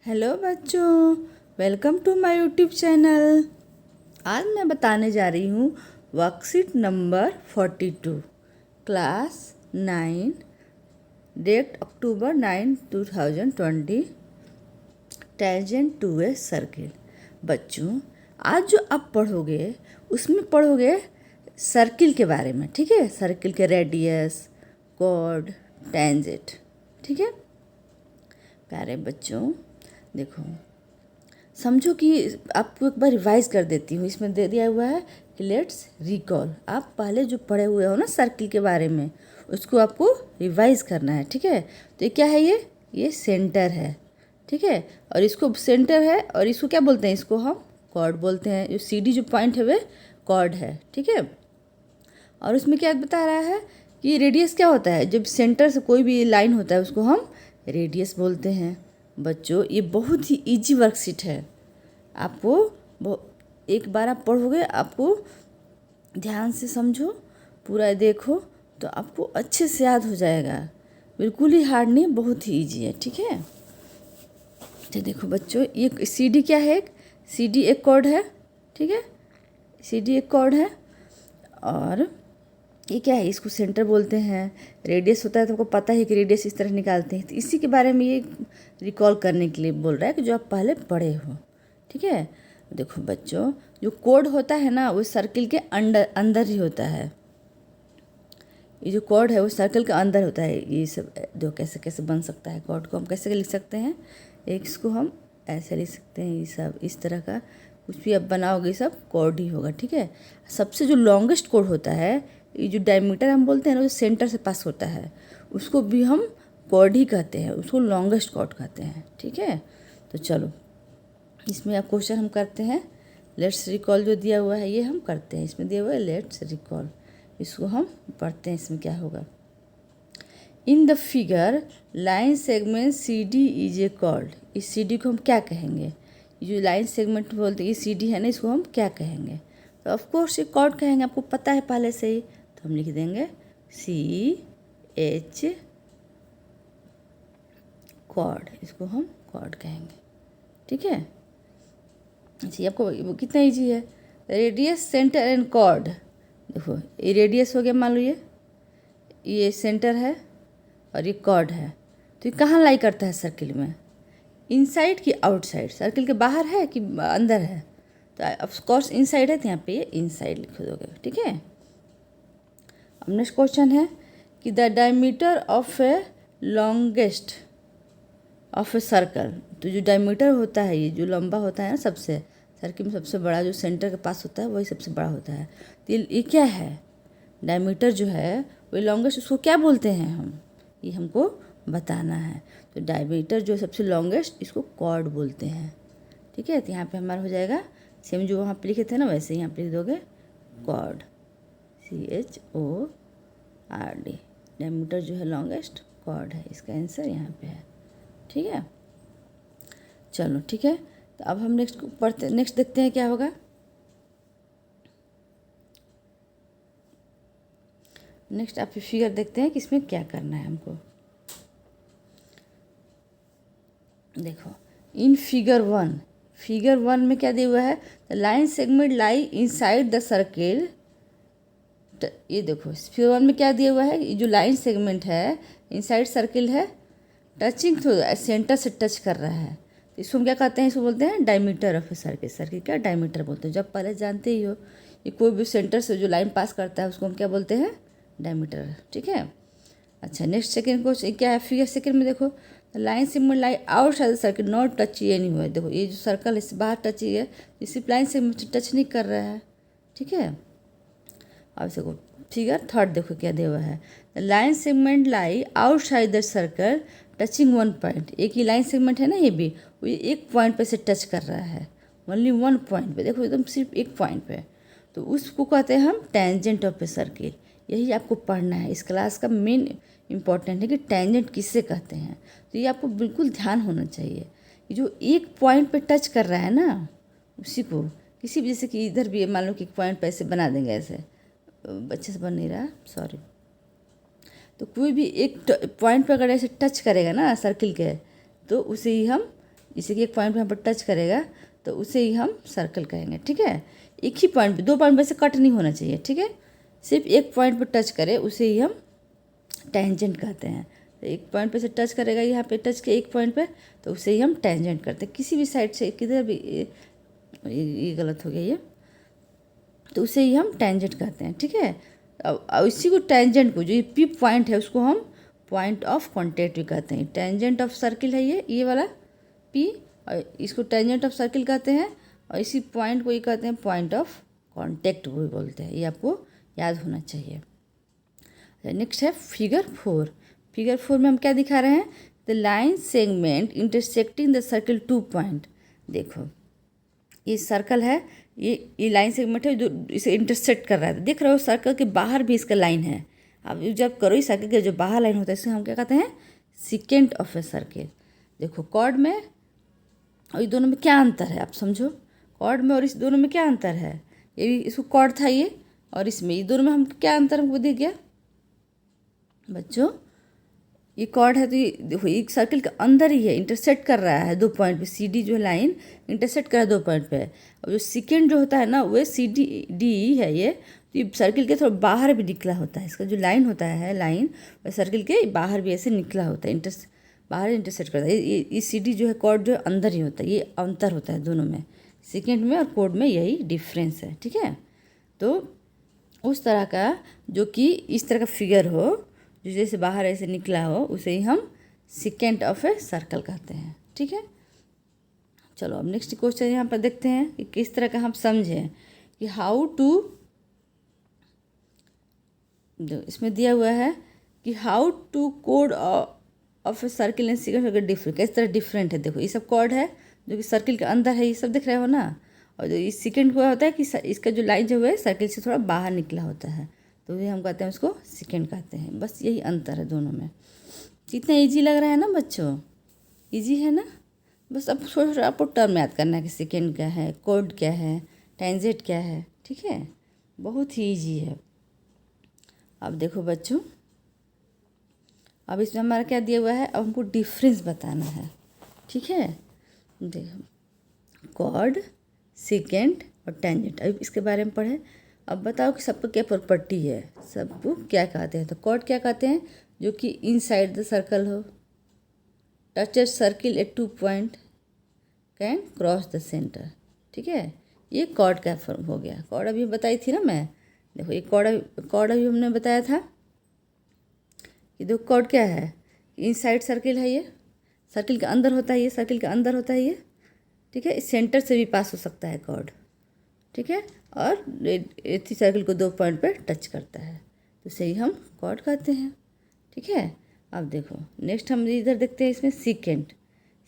Hello बच्चों, welcome to my YouTube channel. आज मैं बताने जा रही हूँ worksheet number 42, class 9, date October 9, 2020, tangent to a circle. बच्चों, आज जो आप पढ़ोगे उसमें पढ़ोगे सर्किल के बारे में, ठीक है। सर्किल के रेडियस, कॉर्ड, टेंजेंट, ठीक है। प्यारे बच्चों, देखो, समझो कि आपको एक बार रिवाइज कर देती हूँ। इसमें दे दिया हुआ है कि लेट्स रिकॉल। आप पहले जो पढ़े हुए हो ना सर्किल के बारे में, उसको आपको रिवाइज करना है, ठीक है। तो ये क्या है, ये सेंटर है, ठीक है। और इसको सेंटर है और इसको क्या बोलते हैं, इसको हम कॉर्ड बोलते हैं। जो CD जो पॉइंट है वे कॉर्ड है, ठीक है। और उसमें क्या बता रहा है कि रेडियस क्या होता है। जब सेंटर से कोई भी लाइन होता है उसको हम रेडियस बोलते हैं। बच्चों, ये बहुत ही इजी वर्कशीट है। आपको एक बार आप पढ़ोगे, आपको ध्यान से समझो, पूरा देखो तो आपको अच्छे से याद हो जाएगा। बिल्कुल ही हार्ड नहीं, बहुत ही इजी है, ठीक है। तो देखो बच्चों, ये CD क्या है, CD एक कॉर्ड है, ठीक है। CD एक कॉर्ड है और ये क्या है, इसको सेंटर बोलते हैं। रेडियस होता है तो आपको पता है कि रेडियस इस तरह निकालते हैं। तो इसी के बारे में ये रिकॉल करने के लिए बोल रहा है कि जो आप पहले पढ़े हो, ठीक है। देखो बच्चों, जो कोड होता है ना वो सर्किल के अंदर ही होता है। ये जो कोड है वो सर्किल के अंदर होता है। ये सब जो कैसे कैसे बन सकता है, कोड को हम कैसे लिख सकते हैं। एक इसको हम ऐसे लिख सकते हैं, ये सब इस तरह का कुछ भी आप बनाओगे सब कोड ही होगा, ठीक है। सबसे जो लॉन्गेस्ट कोड होता है, ये जो डायमीटर हम बोलते हैं ना, जो सेंटर से पास होता है, उसको भी हम कॉर्ड ही कहते हैं, उसको लॉन्गेस्ट कॉर्ड कहते हैं, ठीक है। तो चलो, इसमें आप क्वेश्चन हम करते हैं। लेट्स रिकॉल जो दिया हुआ है ये हम करते हैं। इसमें दिया हुआ है लेट्स रिकॉल, इसको हम पढ़ते हैं। इसमें क्या होगा, in the figure line segment CD is a chord. इस CD को हम क्या कहेंगे, ये जो लाइन सेगमेंट बोलते हैं, ये CD है ना, इसको हम क्या कहेंगे। तो ऑफकोर्स ये कॉर्ड कहेंगे, आपको पता है पहले से ही। तो हम लिख देंगे CH कॉर्ड, इसको हम कॉर्ड कहेंगे, ठीक है। अच्छा, आपको कितना ईजी है। Radius, centre and chord. देखो, ये रेडियस हो गया, मान लो ये सेंटर है और ये कॉर्ड है। तो ये कहाँ लाई करता है सर्किल में, इनसाइड की आउटसाइड। सर्किल के बाहर है कि अंदर है, तो ऑफ कोर्स इनसाइड है, तो यहाँ पे ये इनसाइड लिख दोगे, ठीक है। अब नेक्स्ट क्वेश्चन है कि the diameter of A longest of A circle. तो जो डायमीटर होता है, ये जो लंबा होता है ना, सबसे सर्किल में सबसे बड़ा जो सेंटर के पास होता है वही सबसे बड़ा होता है। तो ये क्या है, डायमीटर जो है वही लॉन्गेस्ट, उसको क्या बोलते हैं हम, ये हमको बताना है। तो डायमीटर जो सबसे लॉन्गेस्ट, इसको कॉर्ड बोलते हैं, ठीक है। तो यहाँ पे हमारा हो जाएगा सेम जो वहाँ पे लिखे थे ना, वैसे ही यहाँ पे लिख दोगे कॉर्ड, CHORD। डायमीटर जो है लॉन्गेस्ट, कॉर्ड है। इसका आंसर यहाँ पे है, ठीक है। चलो ठीक है, तो अब हम नेक्स्ट देखते हैं क्या होगा। नेक्स्ट आप फिगर देखते हैं कि इसमें क्या करना है हमको। देखो, इन फिगर वन में क्या दिया हुआ है, the line segment lie inside the circle. ये देखो, फिगर 1 में क्या दिया हुआ है, ये जो लाइन सेगमेंट है इनसाइड सर्किल है, टचिंग थ्रू सेंटर से टच कर रहा है। तो इसको हम क्या कहते हैं, इसको बोलते हैं diameter of a circle. Circle क्या डायमीटर बोलते हैं, जब पहले जानते ही हो, ये कोई भी सेंटर से जो लाइन पास करता है उसको हम क्या बोलते हैं, डायमीटर, ठीक है। अच्छा, नेक्स्ट सेकंड क्वेश्चन क्या है, फिगर सेकंड में देखो, line segment lie outside the circle not touch any हुआ। देखो, ये जो सर्कल है इससे बाहर टच ही है, इसी लाइन सेगमेंट से टच नहीं कर रहा है, ठीक है। अब देखो फिगर थर्ड, देखो क्या दिया हुआ है, the line segment lie outside the circle touching one point. एक ही लाइन सेगमेंट है ना, ये भी वो एक पॉइंट पे से टच कर रहा है, ओनली वन पॉइंट पे। देखो एकदम सिर्फ एक पॉइंट पे, तो उसको कहते हैं हम टेंजेंट ऑफ ए सर्किल। यही आपको पढ़ना है, इस क्लास का मेन इंपॉर्टेंट है कि टेंजेंट किससे कहते हैं। तो ये आपको बिल्कुल ध्यान होना चाहिए, जो एक पॉइंट पे टच कर रहा है ना, उसी को किसी भी, जैसे कि इधर भी मान लो कि एक पॉइंट पे ऐसे बना देंगे, ऐसे अच्छे से बन नहीं रहा, सॉरी। तो कोई भी एक पॉइंट पर अगर ऐसे टच करेगा ना सर्किल के, तो उसे ही हम इसी के एक पॉइंट पे यहाँ पर टच करेगा तो उसे ही हम सर्कल कहेंगे, ठीक है। एक ही पॉइंट पे, 2 पॉइंट पे से कट नहीं होना चाहिए, ठीक है। सिर्फ एक पॉइंट पे टच करे उसे ही हम टेंजेंट कहते हैं। तो एक पॉइंट पे से टच करेगा, यहाँ पे टच के एक पॉइंट पे, तो उसे ही हम टेंजेंट करते हैं। किसी भी साइड से, किधर भी, ये गलत हो गया ये, तो उसे ही हम टेंजेंट कहते हैं, ठीक है। अब इसी को टेंजेंट को, जो ये पी पॉइंट है उसको हम पॉइंट ऑफ कॉन्टैक्ट भी कहते हैं। टेंजेंट ऑफ सर्किल है ये वाला पी, और इसको टेंजेंट ऑफ सर्किल कहते हैं, और इसी पॉइंट को ये कहते हैं पॉइंट ऑफ कॉन्टैक्ट भी बोलते हैं। ये आपको याद होना चाहिए। नेक्स्ट है फिगर 4। फिगर 4 में हम क्या दिखा रहे हैं, the line segment intersecting the circle 2 point. देखो ये सर्कल है, ये लाइन सेगमेंट है जो इसे इंटरसेक्ट कर रहा है। देख रहे हो सर्कल के बाहर भी इसका लाइन है। अब जब करो इस सर्कल के जो बाहर लाइन होता है इसे हम क्या कहते हैं, सिकेंट ऑफ ए सर्किल। देखो कॉर्ड में और ये दोनों में क्या अंतर है, आप समझो। कॉर्ड में और इस दोनों में क्या अंतर है, ये भी इसको कॉर्ड था ये, और इसमें, ये दोनों में हम क्या अंतर हमको दिख गया बच्चों। ये कॉर्ड है तो ये देखो एक सर्किल के अंदर ही है, इंटरसेक्ट कर रहा है 2 पॉइंट पे। सी डी जो लाइन इंटरसेक्ट कर रहा है 2 पॉइंट पे। और जो सेकेंड जो होता है ना वो सी डी डी है ये, तो ये सर्किल के थोड़ा बाहर भी निकला होता है। इसका जो लाइन होता है लाइन, वह सर्किल के बाहर भी ऐसे निकला होता है, बाहर इंटरसेक्ट करता है। ये सी डी जो है कॉर्ड जो है अंदर ही होता है। ये अंतर होता है दोनों में, सेकेंड में और कोड में यही डिफरेंस है, ठीक है। तो उस तरह का जो कि इस तरह का फिगर हो, जो जैसे बाहर ऐसे निकला हो, उसे ही हम सेकेंट ऑफ ए सर्कल कहते हैं, ठीक है। चलो अब नेक्स्ट क्वेश्चन यहाँ पर देखते हैं कि किस तरह का हम समझें कि हाउ टू, जो इसमें दिया हुआ है कि हाउ टू कोड of a circle and secant circle different, किस तरह डिफरेंट है। देखो ये सब कॉर्ड है जो कि सर्किल के अंदर है, ये सब दिख रहे हो ना। और जो इस सेकेंड को होता है कि इसका जो लाइन जो है सर्किल से थोड़ा बाहर निकला होता है, तो ये हम कहते हैं उसको सेकेंड कहते हैं। बस यही अंतर है दोनों में। कितना इजी लग रहा है ना बच्चों, इजी है ना। बस अब थोड़ा आपको टर्म याद करना है कि सेकेंड क्या है, कोड क्या है, टेंजेंट क्या है, ठीक है। बहुत ही इजी है। अब देखो बच्चों, अब इसमें हमारा क्या दिया हुआ है, अब हमको डिफरेंस बताना है, ठीक है। देखो कॉर्ड, सेकेंड और टेंजेंट, अभी इसके बारे में पढ़े। अब बताओ कि सबको क्या प्रॉपर्टी है, सबको क्या कहते हैं। तो कॉर्ड क्या कहते हैं, जो कि इनसाइड द सर्कल हो, touches circle at 2 point, can cross the centre, ठीक है। ये कॉर्ड का फॉर्म हो गया। कॉर्ड अभी बताई थी ना मैं। देखो ये कॉर्ड अभी हमने बताया था कि देखो कॉर्ड क्या है, इनसाइड सर्किल है, ये सर्किल के अंदर होता है, ये सर्किल के अंदर होता है ये, ठीक है। इस सेंटर से भी पास हो सकता है कॉर्ड, ठीक है। और इसी सर्किल को 2 पॉइंट पर टच करता है, तो इसे ही हम कॉर्ड कहते हैं, ठीक है। अब देखो नेक्स्ट हम इधर देखते हैं, इसमें सेकेंड।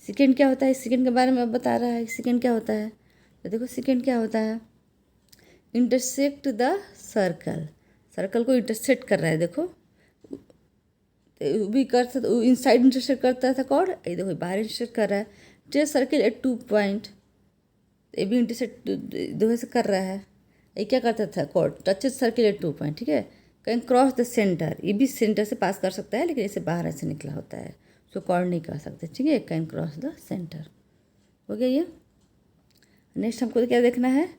सेकेंड क्या होता है, सेकेंड के बारे में अब बता रहा है सेकेंड क्या होता है। तो देखो सेकेंड क्या होता है, इंटरसेक्ट द सर्कल, सर्कल को इंटरसेक्ट कर रहा है। देखो भी कर सकता, इनसाइड इंटरसेक्ट करता था कॉर्ड, ये देखो बाहर इंटरसेक्ट कर रहा है। ट्रेस सर्किल एट 2 पॉइंट, ये भी इंटरसेक्ट दो से कर रहा है। ये क्या करता था chord, touches circle at 2 point, ठीक है। कैन क्रॉस द सेंटर, ये भी सेंटर से पास कर सकता है, लेकिन इसे बाहर ऐसे निकला होता है, उसको कॉर्ड नहीं कर सकते, ठीक है। कैन क्रॉस द सेंटर हो गया ये। नेक्स्ट हमको क्या देखना है,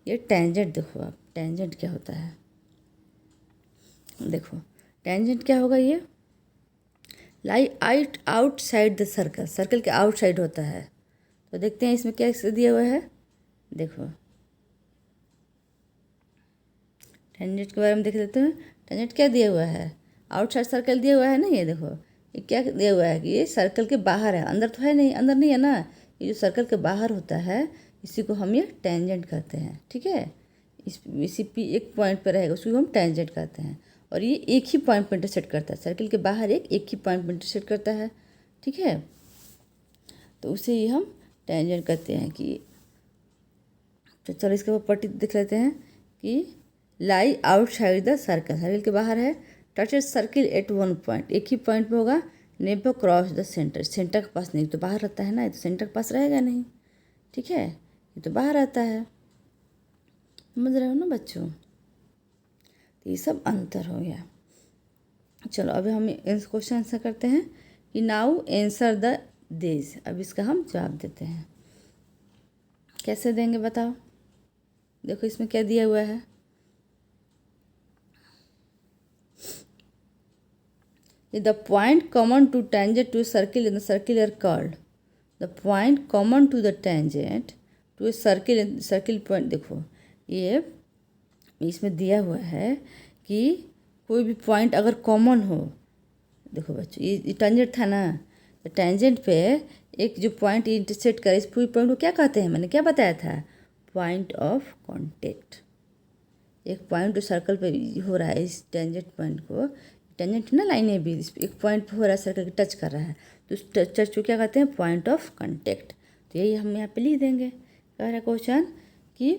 ये टेंजेंट। देखो आप टेंजेंट क्या होता है, देखो टेंजेंट क्या होगा, ये लाई आउटसाइड द सर्कल, सर्कल के आउटसाइड होता है। तो देखते हैं इसमें क्या दिया हुआ है। देखो टेंजेंट के बारे में देख लेते हैं। टेंजेंट क्या दिया हुआ है, आउटसाइड सर्कल दिया हुआ है ना। ये देखो ये क्या दिया हुआ है कि ये सर्कल के बाहर है, अंदर तो है नहीं, अंदर नहीं है ना। ये जो सर्कल के बाहर होता है इसी को हम ये टेंजेंट कहते हैं, ठीक है। इसी पी एक पॉइंट पर रहेगा, उसको हम टेंजेंट कहते हैं। और ये एक ही पॉइंट पर इंटरसेक्ट करता है, सर्किल के बाहर एक ही पॉइंट पर इंटरसेक्ट करता है, ठीक है। तो उसे ही हम टेंजेंट कहते हैं। कि तो चलो इसके प्रॉपर्टी देख लेते हैं कि लाई आउटसाइड द सर्कल, सर्किल के बाहर है। टचेस सर्किल एट 1 पॉइंट, एक ही पॉइंट पे होगा। Never cross the centre, centre के पास नहीं, तो बाहर रहता है ना, ये तो सेंटर के पास रहेगा नहीं, ठीक है। ये तो बाहर आता है, समझ रहे हो ना बच्चों। तो ये सब अंतर हो गया। चलो अभी हम क्वेश्चन आंसर करते हैं कि नाउ आंसर द दिस। अब इसका हम जवाब देते हैं। कैसे देंगे बताओ। देखो इसमें क्या दिया हुआ है, the point common to tangent to circle in the circle are called. The point common to the tangent to a circle, circle point. देखो ये इसमें दिया हुआ है कि कोई भी पॉइंट अगर कॉमन हो, देखो बच्चों ये टेंजेंट था ना, तो टेंजेंट पे एक जो पॉइंट इंटरसेक्ट करे, इस पूरी पॉइंट को क्या कहते हैं, मैंने क्या बताया था, पॉइंट ऑफ कांटेक्ट। एक पॉइंट जो सर्कल पे हो रहा है, इस टेंजेंट पॉइंट को, टेंजेंट ना लाइन है भी, एक पॉइंट पे हो रहा है, सर्कल के टच कर रहा है, तो उस टच को क्या कहते हैं, पॉइंट ऑफ कांटेक्ट। तो यही हम यहाँ पे लिख देंगे। कह रहा है क्वेश्चन कि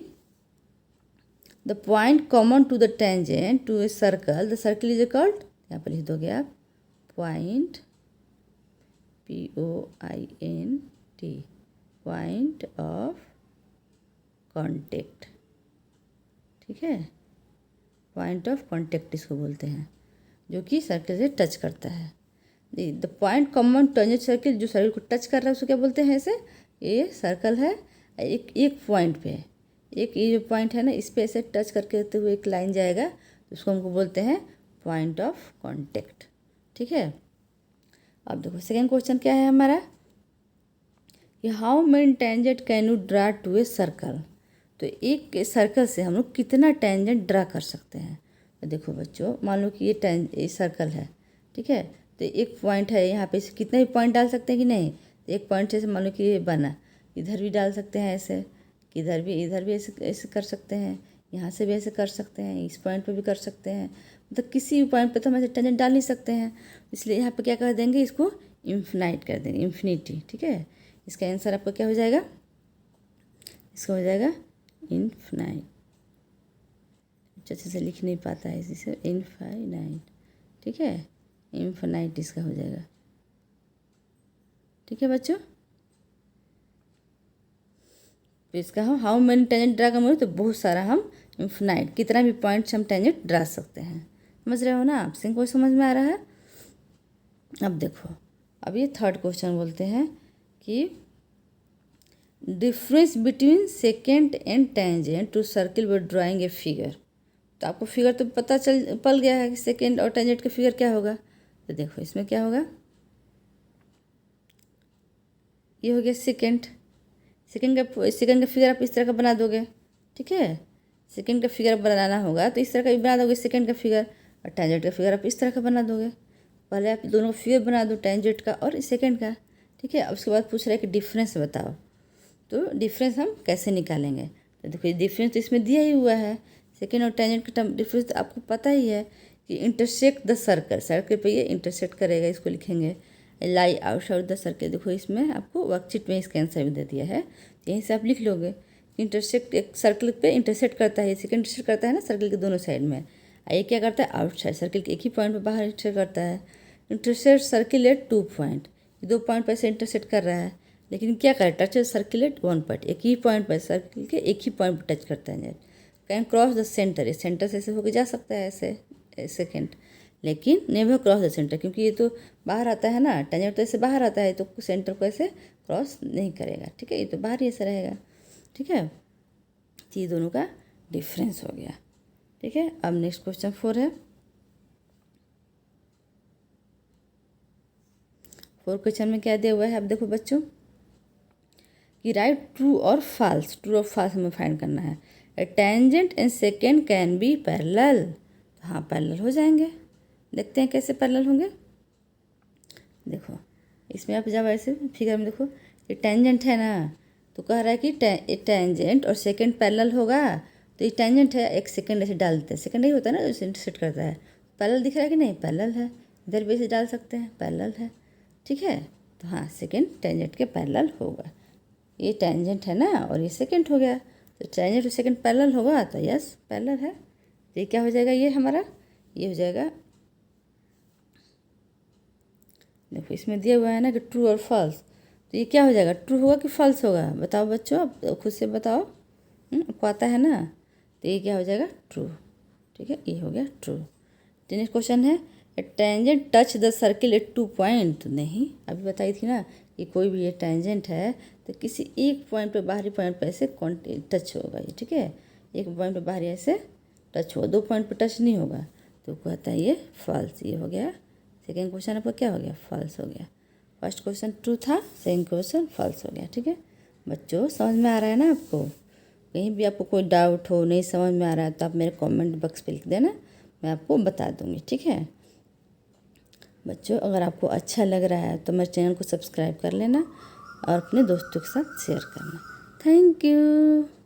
the point common to the tangent to a circle, the circle is called, यहाँ पर लिख दोगे आप point, POINT, point of contact. ठीक है, पॉइंट ऑफ कांटेक्ट इसको बोलते हैं, जो कि सर्कल से टच करता है। The point common tangent circle, जो सर्कल को टच कर रहा है उसको क्या बोलते हैं, ऐसे ये सर्कल है, एक पॉइंट पे, एक ये जो पॉइंट है ना, इस पे ऐसे टच करके होते हुए एक लाइन जाएगा, तो उसको हमको बोलते हैं पॉइंट ऑफ कांटेक्ट। ठीक है, अब देखो सेकेंड क्वेश्चन क्या है हमारा, कि how many tangent can you draw to a circle. तो एक सर्कल से हम लोग कितना टेंजेंट ड्रा कर सकते हैं। तो देखो बच्चों, मान लो कि ये सर्कल है, ठीक है, तो एक पॉइंट है यहाँ पे, कितना भी पॉइंट डाल सकते हैं कि नहीं, तो एक पॉइंट से मान लो कि ये बना, इधर भी डाल सकते हैं ऐसे, इधर भी ऐसे ऐसे कर सकते हैं, यहाँ से भी ऐसे कर सकते हैं, इस पॉइंट पे भी कर सकते हैं, मतलब किसी भी पॉइंट पे तो हम ऐसे टेंजेंट डाल नहीं सकते हैं। इसलिए यहाँ पे क्या कर देंगे, इसको इन्फिनाइट कर देंगे, इन्फिनिटी। ठीक है, इसका आंसर आपका क्या हो जाएगा, इसका हो जाएगा इन्फिनाइट। अच्छे से लिख नहीं पाता है इसे, इनफाइनाइट। ठीक है, इन्फिनाइट इसका हो जाएगा। ठीक है बच्चों, तो इसका हम हाउ मेनी टेंजेंट ड्रा करेंगे, तो बहुत सारा हम इन्फिनाइट, कितना भी पॉइंट्स हम टेंजेंट ड्रा सकते हैं। समझ रहे हो ना आप, सिंह को समझ में आ रहा है। अब देखो, अब ये थर्ड क्वेश्चन बोलते हैं कि difference between secant and tangent to circle with drawing a figure. तो आपको फिगर तो पता पल गया है कि सेकेंड और टेंजेंट का फिगर क्या होगा। तो देखो इसमें क्या होगा, ये हो गया सेकेंड, सेकेंड का फिगर आप इस तरह का बना दोगे। ठीक है, सेकेंड का फिगर बनाना होगा तो इस तरह का भी बना दोगे सेकेंड का फिगर, और टेंजेंट का फिगर आप इस तरह का बना दोगे। पहले आप दोनों का फिगर बना दो, टेंजेंट का और सेकेंड का। ठीक है, अब उसके बाद पूछ रहा है कि डिफरेंस बताओ, तो डिफरेंस हम कैसे निकालेंगे। तो देखो डिफरेंस तो इसमें दिया ही हुआ है, सेकेंड और टेंजेंट का टर्म डिफरेंस तो आपको पता ही है कि इंटरसेक्ट द सर्कल, सर्कल पे ये इंटरसेक्ट करेगा, इसको लिखेंगे लाई आउटसाइड द सर्कल। देखो इसमें आपको वर्कशीट में इसका आंसर भी दे दिया है, यहीं से आप लिख लोगे। इंटरसेक्ट एक सर्कल पे इंटरसेक्ट करता है, सेकेंड इंटरसेक्ट करता है ना सर्कल के दोनों साइड में, ये क्या करता है, आउटसाइड सर्कल के एक ही पॉइंट पर बाहर इंटरसेक्ट करता है। इंटरसेक्ट सर्किल एट 2 पॉइंट, ये 2 पॉइंट पर से इंटरसेक्ट कर रहा है, लेकिन क्या करे, टच सर्किल एट 1 पॉइंट, एक ही पॉइंट पर, सर्किल के एक ही पॉइंट पर टच करता है। कैन क्रॉस द सेंटर, ये सेंटर से ऐसे होकर जा सकता है ऐसे सेकेंड, लेकिन नेवर क्रॉस द सेंटर, क्योंकि ये तो बाहर आता है ना, टेंजेंट तो ऐसे बाहर आता है, तो सेंटर को ऐसे क्रॉस नहीं करेगा। ठीक है, ये तो बाहर ही ऐसे रहेगा। ठीक है, तो ये दोनों का डिफरेंस हो गया। ठीक है, अब नेक्स्ट क्वेश्चन 4 है। 4 क्वेश्चन में क्या दिया हुआ है, अब देखो बच्चों कि राइट ट्रू और फॉल्स, ट्रू और फॉल्स हमें फाइंड करना है। A tangent and second can be parallel, तो हाँ पैरेलल हो जाएंगे। देखते हैं कैसे पैरेलल होंगे। देखो इसमें आप जब ऐसे फिगर में देखो, ये टेंजेंट है ना, तो कह रहा है कि टेंजेंट और सेकेंड पैरेलल होगा, तो ये टेंजेंट है, एक सेकेंड ऐसे डाल देते हैं, सेकेंड ही होता है ना जो इंटरसेक्ट करता है, पैरेलल दिख रहा है कि नहीं, पैरेलल है, इधर भी ऐसे डाल सकते हैं, पैरेलल है। ठीक है, तो हाँ सेकेंड टेंजेंट के पैरेलल होगा। ये टेंजेंट है ना और ये सेकेंड हो गया, तो टेंजेंट और सेकेंड पैरेलल होगा, तो यस पैरेलल है। तो ये क्या हो जाएगा, ये हमारा ये हो जाएगा, देखो इसमें दिया हुआ है ना कि ट्रू और फॉल्स, तो ये क्या हो जाएगा, ट्रू होगा कि फॉल्स होगा, बताओ बच्चों, आप खुद से बताओ, आपको आता है ना, तो ये क्या हो जाएगा, ट्रू। ठीक है, ये हो गया ट्रू। तो नेक्स्ट क्वेश्चन है, tangent touch the circle at 2 point, नहीं अभी बताई थी ना, कि कोई भी ये टेंजेंट है तो किसी एक पॉइंट पे, बाहरी पॉइंट पे ऐसे टच होगा ये, ठीक है। एक पॉइंट पे बाहरी ऐसे टच होगा, 2 पॉइंट पे टच नहीं होगा, तो कहता है ये फॉल्स। ये हो गया सेकेंड क्वेश्चन, आपका क्या हो गया, फॉल्स हो गया। फर्स्ट क्वेश्चन ट्रू था, सेकेंड क्वेश्चन फॉल्स हो गया, ठीक है। बच्चों समझ में आ रहा है ना आपको? कहीं भी आपको कोई डाउट हो, नहीं समझ में आ रहा है, तो आप मेरे कमेंट बॉक्स पे लिख देना, मैं आपको बता दूंगी, ठीक है। बच्चों अगर आपको अच्छा लग रहा है तो मेरे चैनल को सब्सक्राइब कर लेना और अपने दोस्तों के साथ शेयर करना। Thank you.